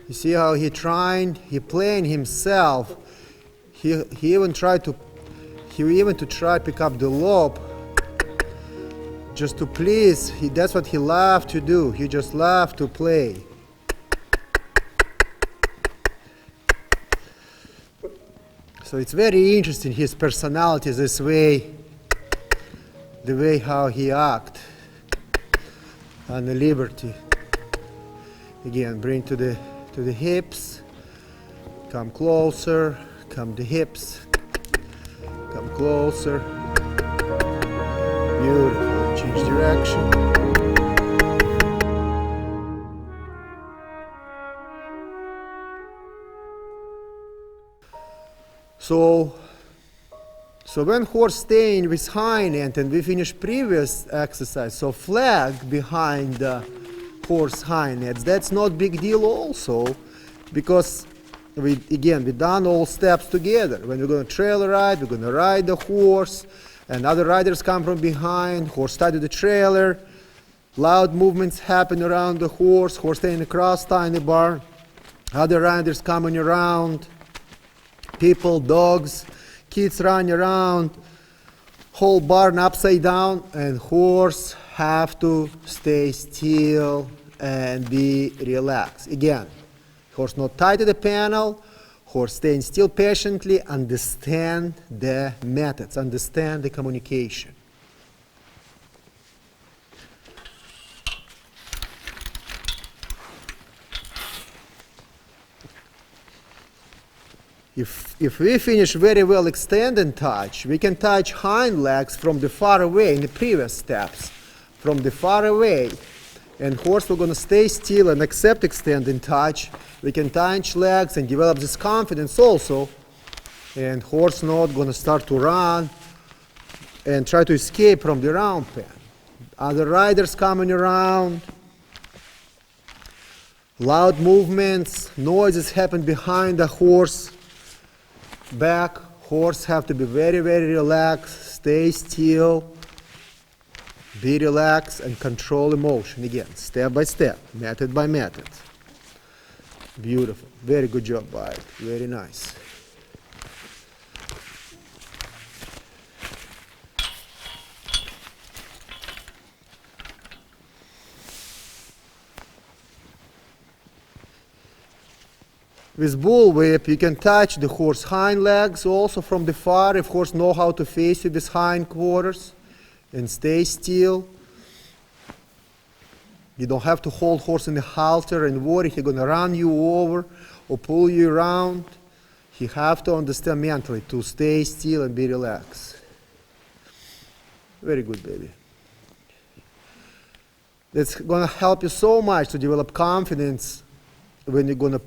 You see how he playing himself. He even tried to pick up the lope just to please. That's what he loved to do. He just loved to play. So it's very interesting, his personality, this way, the way how he act on the liberty. Again, bring to the hips, come closer, come the hips, come closer. Beautiful. Change direction. So when horse staying with hind end, and we finish previous exercise, so flag behind the horse hind ends, that's not big deal also, because we done all steps together. When we're going to trail ride, we're going to ride the horse, and other riders come from behind, horse tied to the trailer, loud movements happen around the horse staying across tiny bar, other riders coming around, people, dogs, kids running around, whole barn upside down, and horse have to stay still and be relaxed. Again, horse not tied to the panel, horse staying still patiently, understand the methods, understand the communication. If we finish very well extend and touch, we can touch hind legs from the far away in the previous steps. From the far away. And horse we're going to stay still and accept extend and touch. We can touch legs and develop this confidence also. And horse not going to start to run and try to escape from the round pen. Other riders coming around. Loud movements, noises happen behind the horse. Back, horse have to be very, very relaxed, stay still, be relaxed and control emotion. Again, step by step, method by method. Beautiful, very good job, Wyatt, very nice. With bullwhip, you can touch the horse hind legs also from the far if horse know how to face you with hind quarters and stay still. You don't have to hold horse in the halter and worry he's going to run you over or pull you around. You have to understand mentally to stay still and be relaxed. Very good, baby. That's going to help you so much to develop confidence when you're going to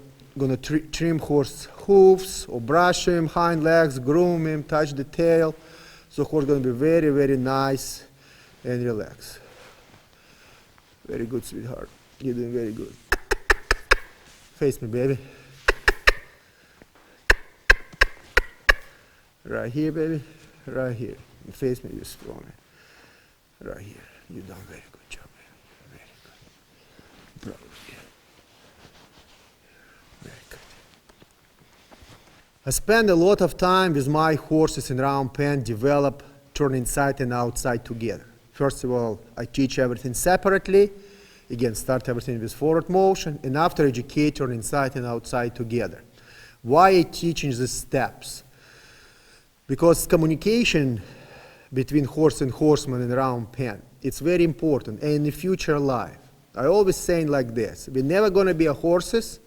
trim horse hooves or brush him, hind legs, groom him, touch the tail. So horse going to be very, very nice and relaxed. Very good, sweetheart. You're doing very good. Face me, baby. Right here, baby. Right here. Face me, you're strong. Right here. You've done very good job, baby. Very good. Proud of you. I spend a lot of time with my horses in round pen, develop, turn inside and outside together. First of all, I teach everything separately. Again, start everything with forward motion, and after educate, turn inside and outside together. Why I teaching these steps? Because communication between horse and horseman in round pen, it's very important, and in the future life. I always saying like this, we're never going to be a horses,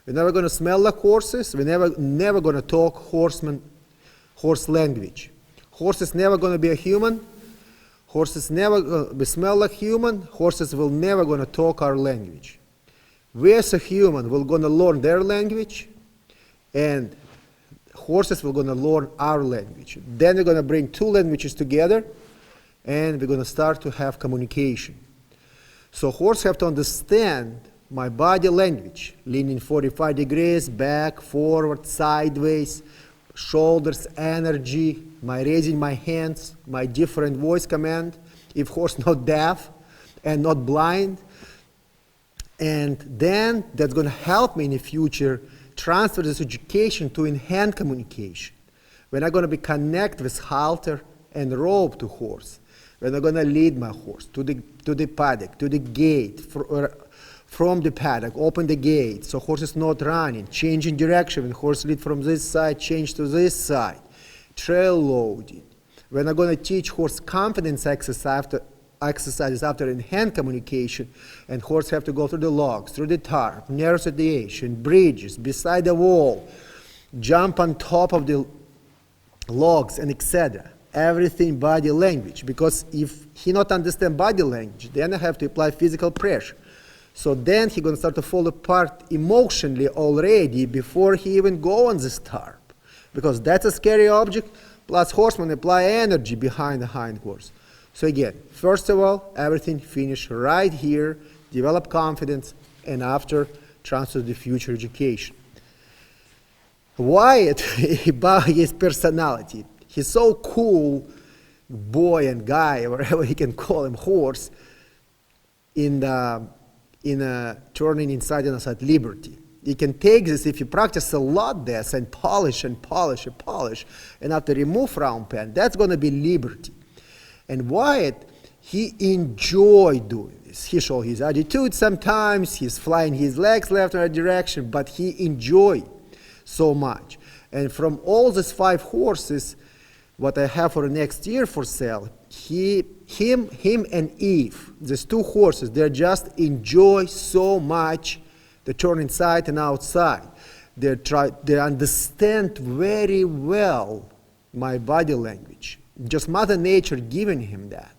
we're never going to smell like horses. We're never going to talk horse language. Horses never going to be a human. Horses never smell like human. Horses will never going to talk our language. We as a human will going to learn their language, and horses will going to learn our language. Then we're going to bring two languages together, and we're going to start to have communication. So horses have to understand my body language, leaning 45 degrees, back, forward, sideways, shoulders, energy, my raising my hands, my different voice command, if horse not deaf and not blind, And then that's going to help me in the future transfer this education to in-hand communication. When I'm going to be connect with halter and rope to horse, when I'm going to lead my horse to the paddock, to the gate, from the paddock, open the gate, so horse is not running, changing direction, when horse lead from this side, change to this side, trail loading. When I'm going to teach horse confidence exercises after in-hand communication, and horse have to go through the logs, through the tarp, narrow sedation, bridges, beside the wall, jump on top of the logs, and etc. Everything body language, because if he not understand body language, then I have to apply physical pressure. So then he going to start to fall apart emotionally already before he even go on this tarp, because that's a scary object, plus horseman apply energy behind the hind horse. So again, first of all, everything finish right here, develop confidence, and after transfer to the future education. Wyatt, about his personality, he's so cool boy and guy, whatever you can call him, horse, in turning inside and outside liberty. You can take this if you practice a lot this and polish and polish and polish, and after remove round pen, that's going to be liberty. And Wyatt, he enjoyed doing this. He show his attitude sometimes, he's flying his legs left and right direction, but he enjoyed so much. And from all these 5 horses, what I have for next year for sale, him and Eve, these 2 horses, they just enjoy so much the turn inside and outside. They understand very well my body language. Just Mother Nature giving him that.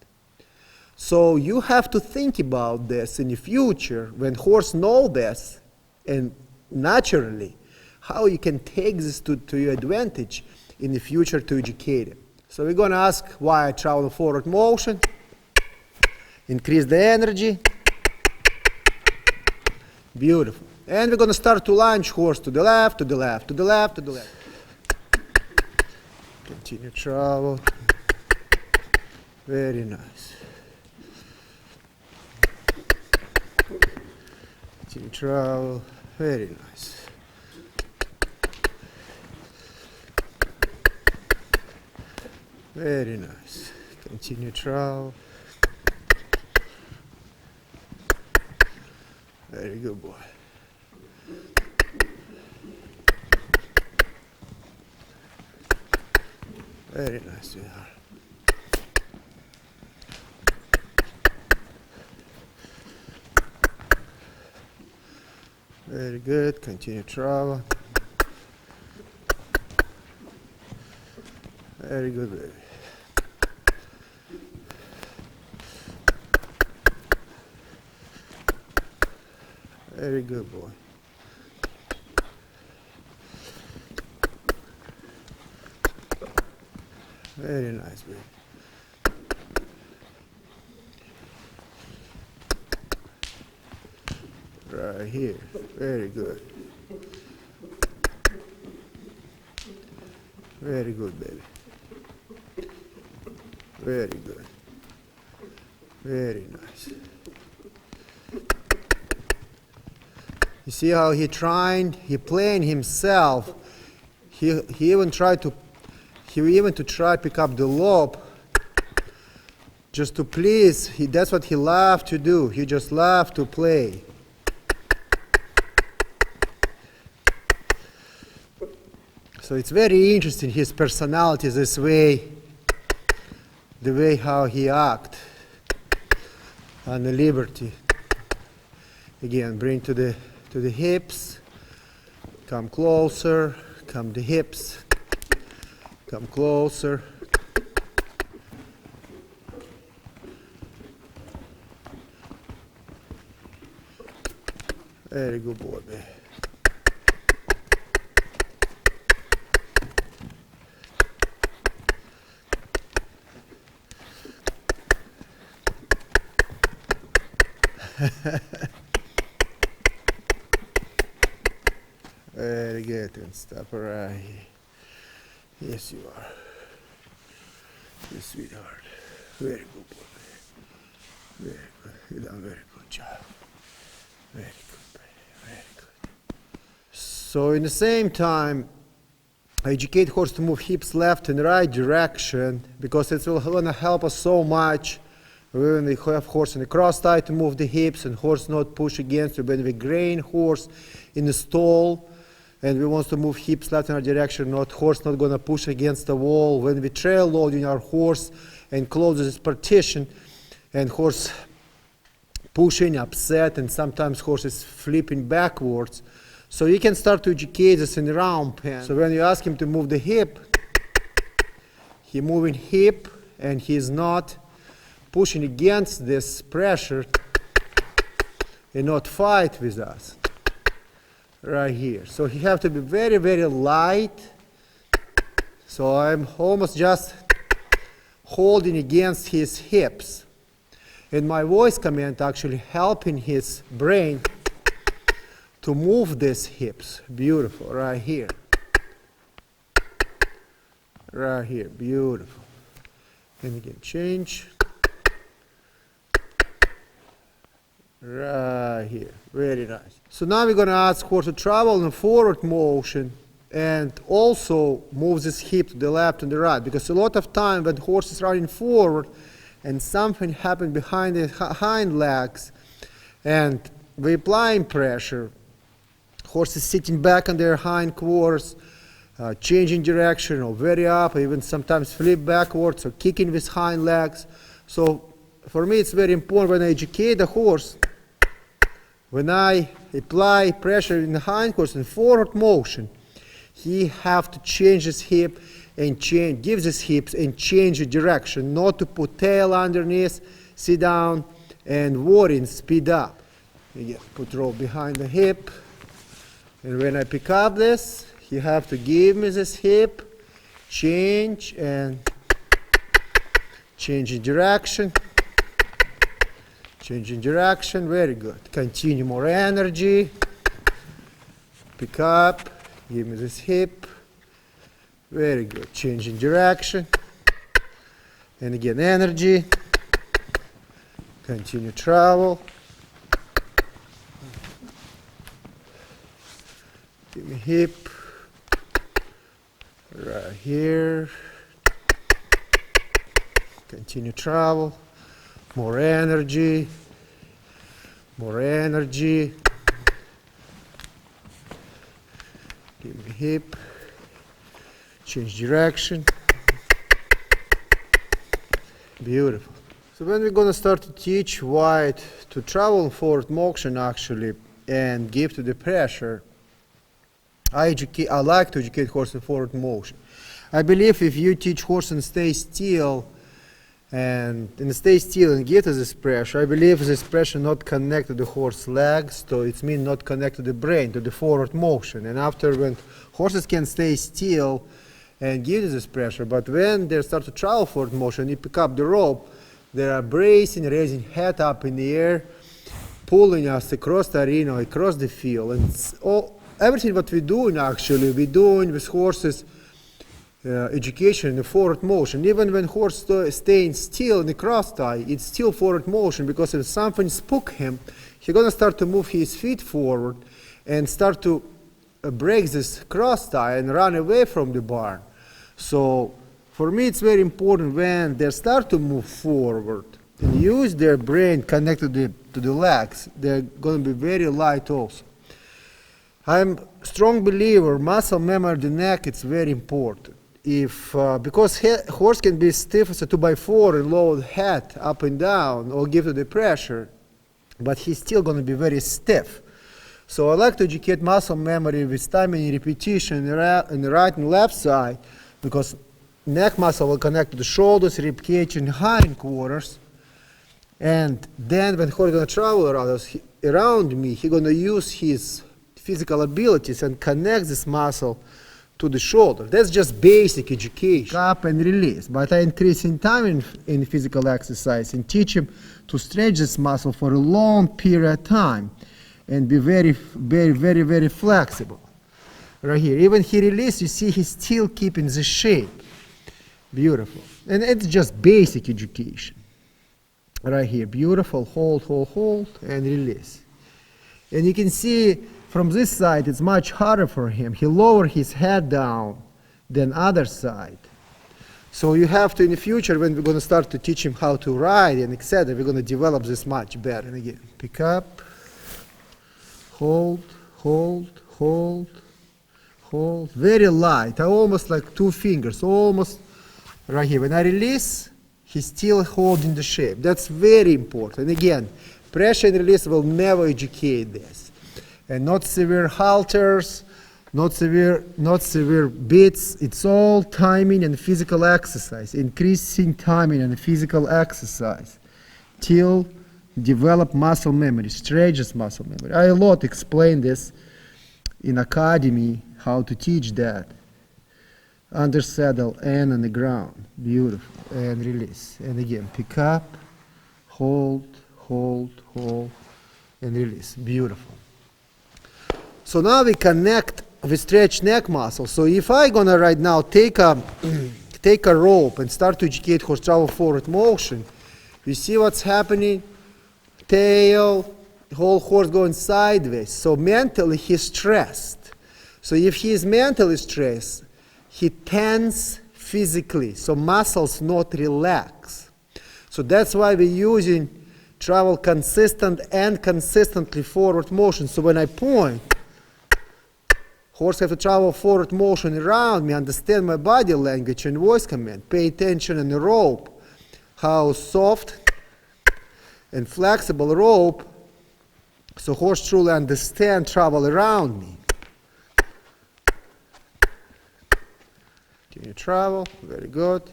So you have to think about this in the future when horse know this, and naturally, how you can take this to your advantage in the future to educate him. So we're going to ask Wyatt travel forward motion, increase the energy. Beautiful. And we're going to start to lunge horse to the left, to the left, to the left, to the left. Continue travel. Very nice. Continue travel. Very nice. Very nice. Continue travel. Very good, boy. Very nice, sweetheart. Very good. Continue travel. Very good, baby. Very good, boy. Very nice, baby. Right here. Very good. Very good, baby. Very good. Very nice. You see how he playing himself. He even tried to pick up the lobe just to please. That's what he loved to do. He just loved to play. So it's very interesting, his personality this way, the way how he act on the liberty. Again, bring to the hips, come closer, come the hips, come closer. Very good boy, baby. Very good, and stop right here. Yes, you are. You sweetheart. Very good boy. Very good. You done very good job. Very good, very good. So in the same time, I educate horse to move hips left and right direction because it's going to help us so much when we have horse in the cross tie to move the hips and horse not push against you. When we grain horse in the stall and we want to move hips left in our direction, not horse not going to push against the wall. When we trail loading our horse and close this partition and horse pushing, upset, and sometimes horse is flipping backwards. So you can start to educate this in the round pen. So when you ask him to move the hip, he's moving hip and he's not pushing against this pressure and not fight with us. Right here. So he have to be very, very light. So I'm almost just holding against his hips. And my voice command actually helping his brain to move these hips. Beautiful, right here. Right here, beautiful. And again, change. Right here, very nice. So now we're gonna ask horse to travel in a forward motion and also move this hip to the left and the right, because a lot of time when horse is running forward and something happened behind the hind legs and we're applying pressure, horse is sitting back on their hind quarters, changing direction or very up, or even sometimes flip backwards or kicking with hind legs. So for me it's very important when I educate the horse, when I apply pressure in the hind quarters in forward motion, he have to change his hip and give his hips and change the direction, not to put tail underneath, sit down and worry and speed up. Again, put rope behind the hip. And when I pick up this, you have to give me this hip, change and change in direction. Changing direction, very good. Continue, more energy. Pick up, give me this hip. Very good. Changing direction. And again, energy. Continue travel. Give me hip. Right here. Continue travel. More energy. More energy. Give me hip. Change direction. Beautiful. So when we're going to start to teach Wyatt to travel forward motion actually and give to the pressure, I like to educate horse in forward motion. I believe if you teach horse and stay still and stay still and give to this pressure, I believe this pressure not connect to the horse legs, so it means not connect to the brain, to the forward motion. And after, when horses can stay still and give this pressure, but when they start to travel forward motion, you pick up the rope, they are bracing, raising head up in the air, pulling us across the arena, across the field. And everything what we're doing actually, we're doing with horses education in the forward motion. Even when horse staying still in the cross tie, it's still forward motion, because if something spook him, he's gonna start to move his feet forward and start to break this cross tie and run away from the barn. So for me it's very important when they start to move forward and use their brain connected to the legs, they're going to be very light also. I'm a strong believer muscle memory of the neck, it's very important. Because horse can be stiff as a 2x4 and lower head up and down or give to the pressure, but he's still going to be very stiff. So I like to educate muscle memory with timing and repetition in the right and left side, because neck muscle will connect to the shoulders, rib cage, and hindquarters. And then when horse is going to travel around me, he's going to use his physical abilities and connect this muscle to the shoulder. That's just basic education. Up and release. But I increase in time in physical exercise and teach him to stretch this muscle for a long period of time and be very, very, very, very flexible. Right here. Even he releases, you see he's still keeping the shape. Beautiful. And it's just basic education. Right here. Beautiful. Hold, hold, hold, and release. And you can see from this side, it's much harder for him. He lower his head down than other side. So you have to, in the future, when we're going to start to teach him how to ride and etc., we're going to develop this much better. And again, pick up, hold, hold, hold, hold. Very light, almost like 2 fingers, almost right here. When I release, he's still holding the shape. That's very important. And again, pressure and release will never educate this. And not severe halters, not severe beats. It's all timing and physical exercise, increasing timing and physical exercise till develop muscle memory, stretches muscle memory. I a lot explain this in academy, how to teach that. Under saddle and on the ground. Beautiful. And release. And again, pick up, hold, hold, hold, and release. Beautiful. So now we connect with stretch neck muscle. So if I'm gonna right now take a rope and start to educate horse travel forward motion, you see what's happening? Tail, whole horse going sideways. So mentally he's stressed. So if he is mentally stressed, he tense physically. So muscles not relax. So that's why we're using travel consistent and consistently forward motion. So when I point, horse have to travel forward motion around me, understand my body language and voice command, pay attention on the rope, how soft and flexible rope, so horse truly understand travel around me. Continue travel, very good,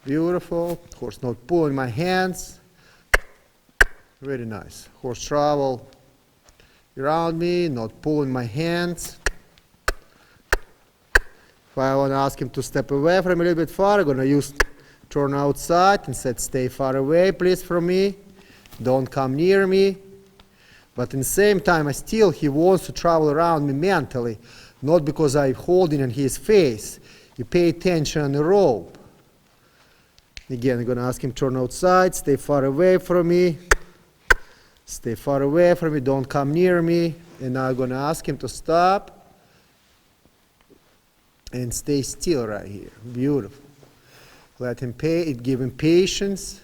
beautiful, horse not pulling my hands, very nice. Horse travel around me, not pulling my hands. If I want to ask him to step away from me a little bit far, I'm going to use turn outside and said stay far away please from me. Don't come near me. But in the same time, he wants to travel around me mentally, not because I'm holding on his face. You pay attention on the rope. Again, I'm going to ask him turn outside, stay far away from me. Stay far away from me, don't come near me. And now I'm going to ask him to stop. And stay still right here. Beautiful. Let him give him patience.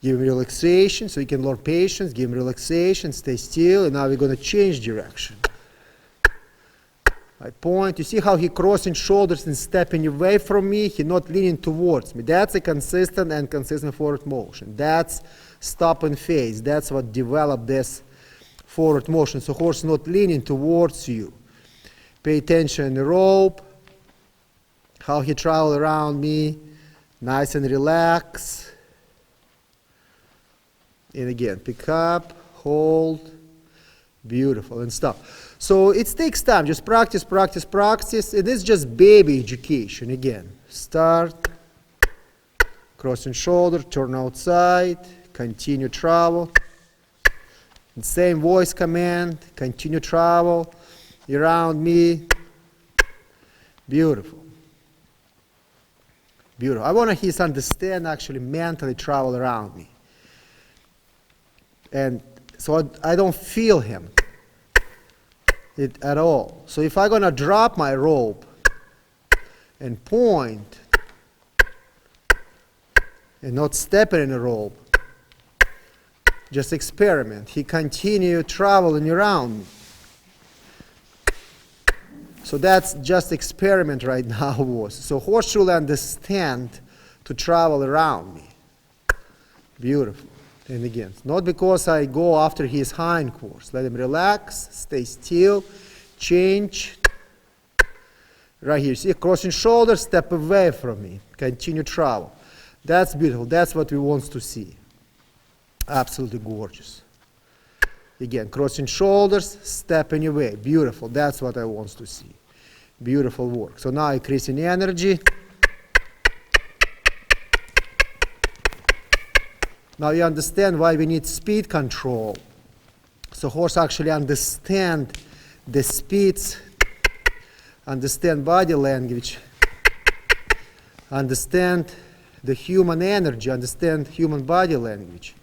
Give him relaxation, so he can learn patience. Give him relaxation, stay still, and now we're going to change direction. I point. You see how he crossing shoulders and stepping away from me? He's not leaning towards me. That's a consistent and consistent forward motion. That's stop and face. That's what developed this forward motion. So horse not leaning towards you. Pay attention on the rope, how he travel around me, nice and relax. And again, pick up, hold, beautiful, and stop. So it takes time, just practice, practice, practice. It is just baby education. Again, start, crossing shoulder, turn outside, continue travel. And same voice command, continue travel. Around me. Beautiful. Beautiful. I want him to understand actually mentally travel around me. And so I don't feel him at all. So if I'm going to drop my rope and point and not stepping in the rope, just experiment. He continue traveling around me. So that's just experiment right now was. So horse should understand to travel around me. Beautiful. And again, not because I go after his hindquarters. Let him relax, stay still, change. Right here, see, crossing shoulders, step away from me. Continue travel. That's beautiful. That's what we want to see. Absolutely gorgeous. Again, crossing shoulders, stepping away. Beautiful. That's what I want to see. Beautiful work. So now increasing energy. Now you understand why we need speed control. So horse actually understand the speeds, understand body language, understand the human energy, understand human body language.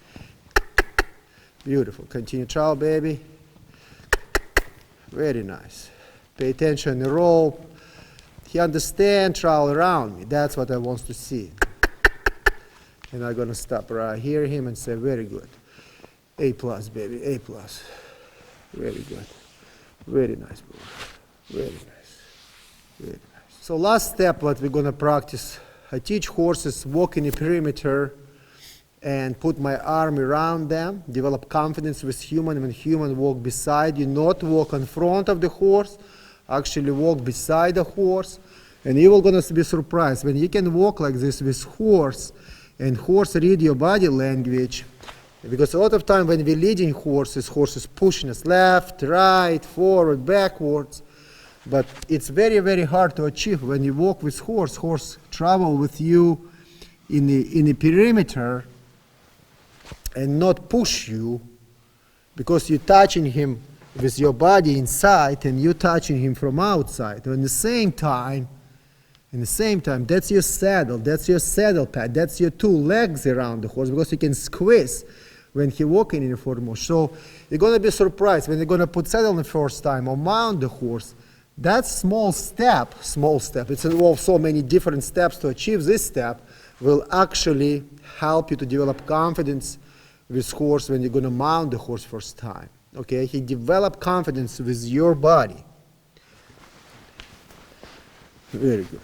Beautiful. Continue travel, baby. Very nice. Pay attention in the rope. He understands travel around me. That's what I want to see. And I'm going to stop right here him and say, very good. A plus, baby, A plus. Very good. Very nice, boy. Very nice. Very nice. So last step what we're going to practice, I teach horses walk in a perimeter and put my arm around them, develop confidence with human. When human walk beside you, not walk in front of the horse, actually walk beside the horse. And you will going to be surprised when you can walk like this with horse, and horse read your body language. Because a lot of time when we're leading horses pushing us left, right, forward, backwards. But it's very, very hard to achieve when you walk with horse travel with you in the perimeter and not push you, because you're touching him with your body inside and you're touching him from outside. And at the same time, that's your saddle pad, that's your two legs around the horse, because you can squeeze when he's walking in the foremost. So you're going to be surprised when you're going to put saddle the first time or mount the horse. That small step, it involves so many different steps to achieve this step, will actually help you to develop confidence with horse when you're going to mount the horse first time. Okay, he develop confidence with your body. Very good.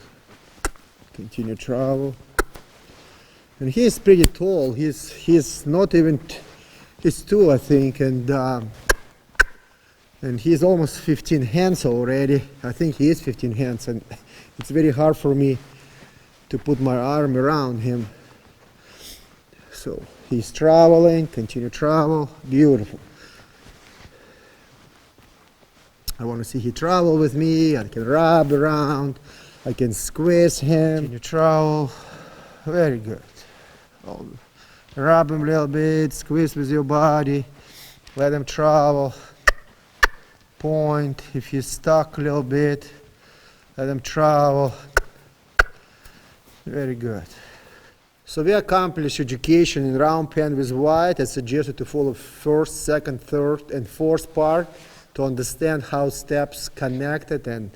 Continue travel. And he is pretty tall. He's not even, he's 2, I think, and he's almost 15 hands already. I think he is 15 hands, and it's very hard for me to put my arm around him. So he's traveling, continue travel, beautiful. I want to see he travel with me. I can rub around, I can squeeze him. Continue travel, very good. Rub him a little bit, squeeze with your body, let him travel. Point, if he's stuck a little bit, let him travel. Very good. So we accomplished education in round pen with Wyatt. I suggested to follow first, second, third, and fourth part to understand how steps connected and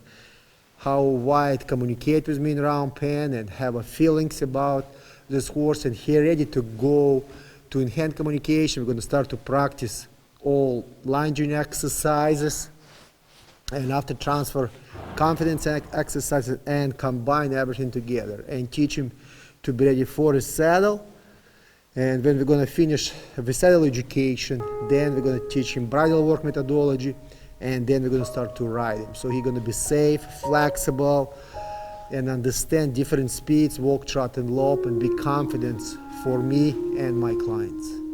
how Wyatt communicate with me in round pen and have a feelings about this horse, and he ready to go to in-hand communication. We're going to start to practice all lunging exercises, and after transfer confidence exercises, and combine everything together and teach him to be ready for the saddle. And when we're going to finish the saddle education, then we're going to teach him bridle work methodology, and then we're going to start to ride him. So he's going to be safe, flexible, and understand different speeds, walk, trot, and lope, and be confident for me and my clients.